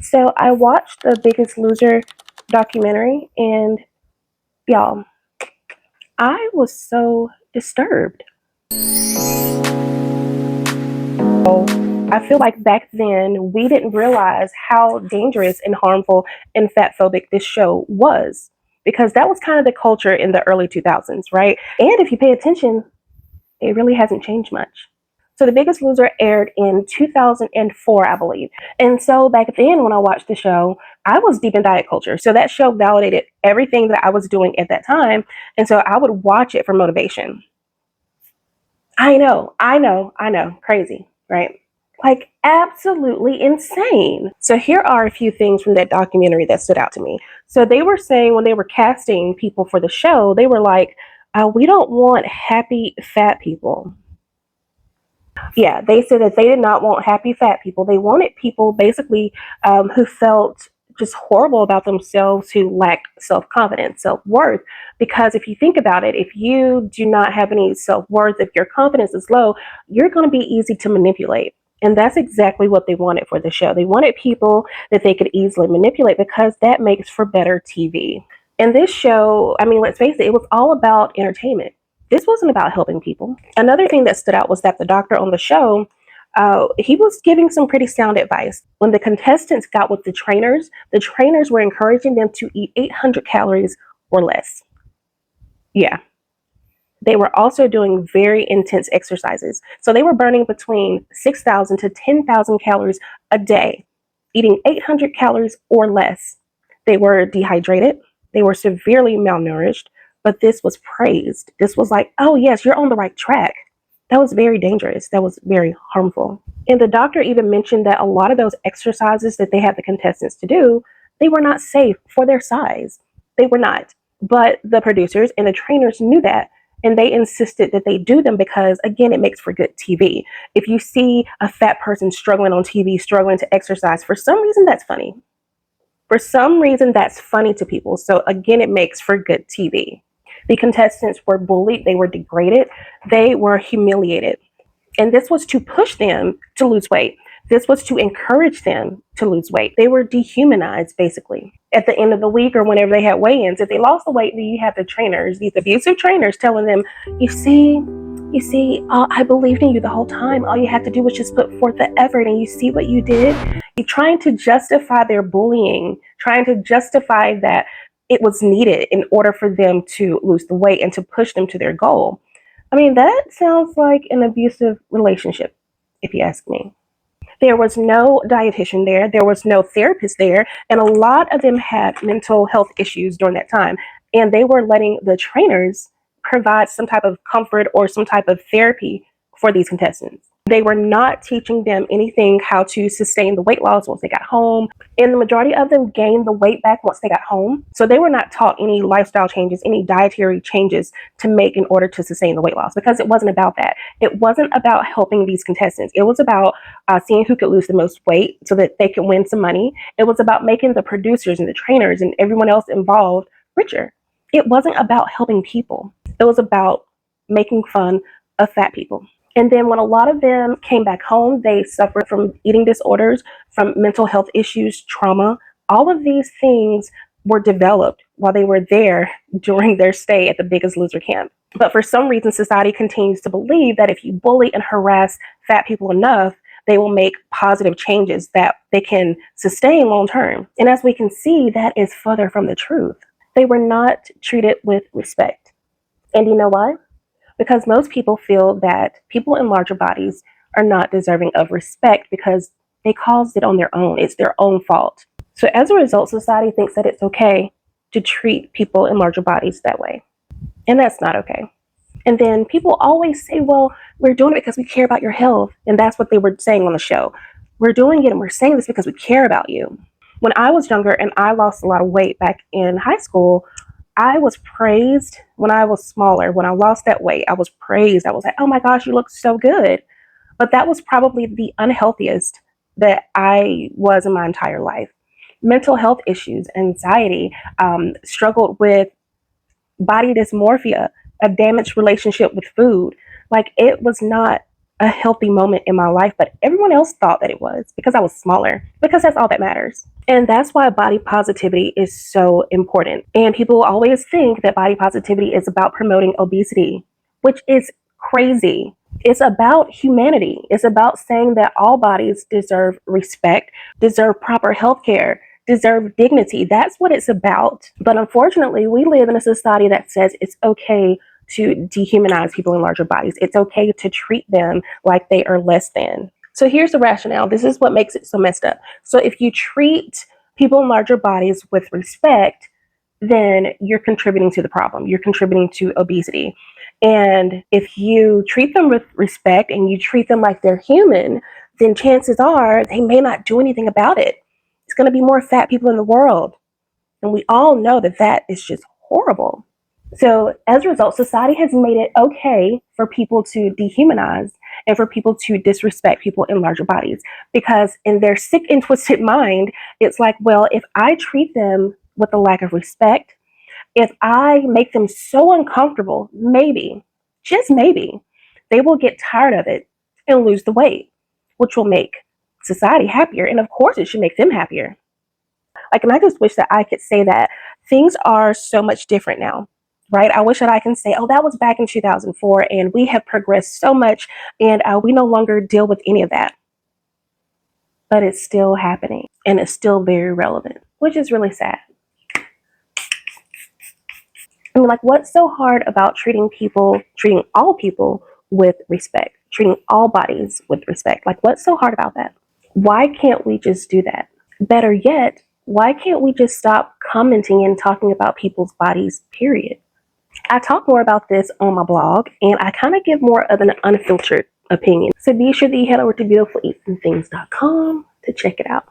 So I watched the Biggest Loser documentary, and y'all, I was so disturbed. I feel like back then we didn't realize how dangerous and harmful and fatphobic this show was, because that was kind of the culture in the early 2000s, right? And if you pay attention, it really hasn't changed much. So The Biggest Loser aired in 2004, I believe. And so back then when I watched the show, I was deep in diet culture. So that show validated everything that I was doing at that time. And so I would watch it for motivation. I know. Crazy, right? Like absolutely insane. So here are a few things from that documentary that stood out to me. So they were saying when they were casting people for the show, they were like, we don't want happy fat people. Yeah, they said that they did not want happy fat people. They wanted people basically who felt just horrible about themselves, who lacked self-confidence, self-worth. Because if you think about it, if you do not have any self-worth, if your confidence is low, you're going to be easy to manipulate. And that's exactly what they wanted for the show. They wanted people that they could easily manipulate because that makes for better TV. And this show, I mean, let's face it was all about entertainment. This wasn't about helping people. Another thing that stood out was that the doctor on the show, he was giving some pretty sound advice. When the contestants got with the trainers were encouraging them to eat 800 calories or less. Yeah. They were also doing very intense exercises. So they were burning between 6,000 to 10,000 calories a day, eating 800 calories or less. They were dehydrated. They were severely malnourished, but this was praised. This was like, oh, yes, you're on the right track. That was very dangerous. That was very harmful. And the doctor even mentioned that a lot of those exercises that they had the contestants to do, they were not safe for their size. They were not. But the producers and the trainers knew that. And they insisted that they do them because, again, it makes for good TV. If you see a fat person struggling on TV, struggling to exercise, for some reason, that's funny. For some reason, that's funny to people. So, again, it makes for good TV. The contestants were bullied. They were degraded. They were humiliated. And this was to push them to lose weight. This was to encourage them to lose weight. They were dehumanized, basically. At the end of the week or whenever they had weigh-ins, if they lost the weight, then you have the trainers, these abusive trainers telling them, you see, I believed in you the whole time. All you had to do was just put forth the effort, and you see what you did? You're trying to justify their bullying, trying to justify that it was needed in order for them to lose the weight and to push them to their goal. I mean, that sounds like an abusive relationship, if you ask me. There was no dietitian there. There was no therapist there. And a lot of them had mental health issues during that time. And they were letting the trainers provide some type of comfort or some type of therapy for these contestants. They were not teaching them anything how to sustain the weight loss once they got home. And the majority of them gained the weight back once they got home. So they were not taught any lifestyle changes, any dietary changes to make in order to sustain the weight loss, because it wasn't about that. It wasn't about helping these contestants. It was about seeing who could lose the most weight so that they could win some money. It was about making the producers and the trainers and everyone else involved richer. It wasn't about helping people. It was about making fun of fat people. And then when a lot of them came back home, they suffered from eating disorders, from mental health issues, trauma. All of these things were developed while they were there during their stay at the Biggest Loser camp. But for some reason, society continues to believe that if you bully and harass fat people enough, they will make positive changes that they can sustain long term. And as we can see, that is further from the truth. They were not treated with respect. And you know why? Because most people feel that people in larger bodies are not deserving of respect because they caused it on their own. It's their own fault. So as a result, society thinks that it's okay to treat people in larger bodies that way. And that's not okay. And then people always say, well, we're doing it because we care about your health. And that's what they were saying on the show. We're doing it and we're saying this because we care about you. When I was younger and I lost a lot of weight back in high school, I was praised when I was smaller. When I lost that weight, I was praised. I was like, oh my gosh, you look so good. But that was probably the unhealthiest that I was in my entire life. Mental health issues, anxiety, struggled with body dysmorphia, a damaged relationship with food. Like, it was not a healthy moment in my life, but everyone else thought that it was because I was smaller, because that's all that matters. And that's why body positivity is so important. And people always think that body positivity is about promoting obesity, which is crazy. It's about humanity. It's about saying that all bodies deserve respect, deserve proper health care, deserve dignity. That's what it's about. But unfortunately, we live in a society that says it's okay to dehumanize people in larger bodies. It's okay to treat them like they are less than. So here's the rationale. This is what makes it so messed up. So if you treat people in larger bodies with respect, then you're contributing to the problem. You're contributing to obesity. And if you treat them with respect and you treat them like they're human, then chances are they may not do anything about it. It's going to be more fat people in the world. And we all know that that is just horrible. So as a result, society has made it okay for people to dehumanize and for people to disrespect people in larger bodies. Because in their sick and twisted mind, it's like, well, if I treat them with a lack of respect, if I make them so uncomfortable, maybe, just maybe, they will get tired of it and lose the weight, which will make society happier. And of course, it should make them happier. Like, and I just wish that I could say that things are so much different now, right? I wish that I can say, oh, that was back in 2004 and we have progressed so much and we no longer deal with any of that. But it's still happening and it's still very relevant, which is really sad. I mean, like, what's so hard about treating all people with respect, treating all bodies with respect? Like, what's so hard about that? Why can't we just do that? Better yet, why can't we just stop commenting and talking about people's bodies, period? I talk more about this on my blog, and I kind of give more of an unfiltered opinion. So be sure that you head over to beautifuleatingthings.com to check it out.